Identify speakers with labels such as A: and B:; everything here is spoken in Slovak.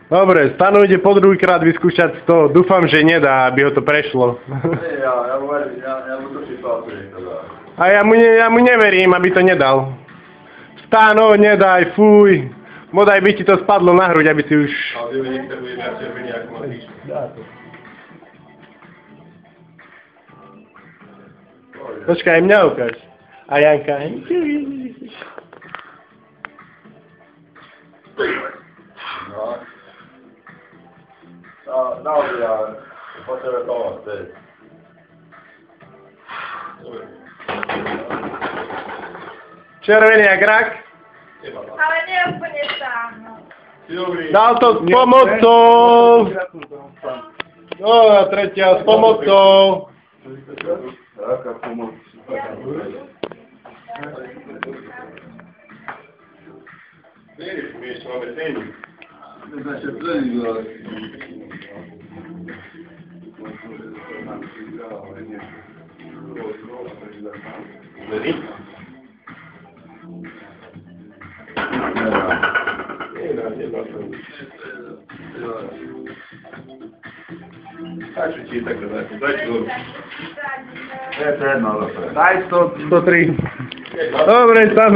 A: Dobre, Stano ide po druhýkrát vyskúšať to. Dúfam, že nedá, aby ho to prešlo.
B: Nie, ja mu to situáciu nechcem dať.
A: A ja mu neverím, aby to nedal. Stano, nedaj, fuj. Bodaj by ti to spadlo na hruď, aby si už...
B: Ale ty niekto bude viac červený ako Matýš.
A: Počkaj, mňa ukáž. A Janka.
B: No, naozaj, ja potrebujem pomoc, teď.
A: Červený jak rak.
C: Ale nie úplne sám.
A: Dal to s pomocou. No a tretia s pomocou.
B: Taká pomoc. Vieš, my ešte máme tréning. Naše tréning, ale... Tréning? Tak, že ti je tak dať. Daj to. Je to jedno, ale...
A: Daj 103. Dobre, Stano.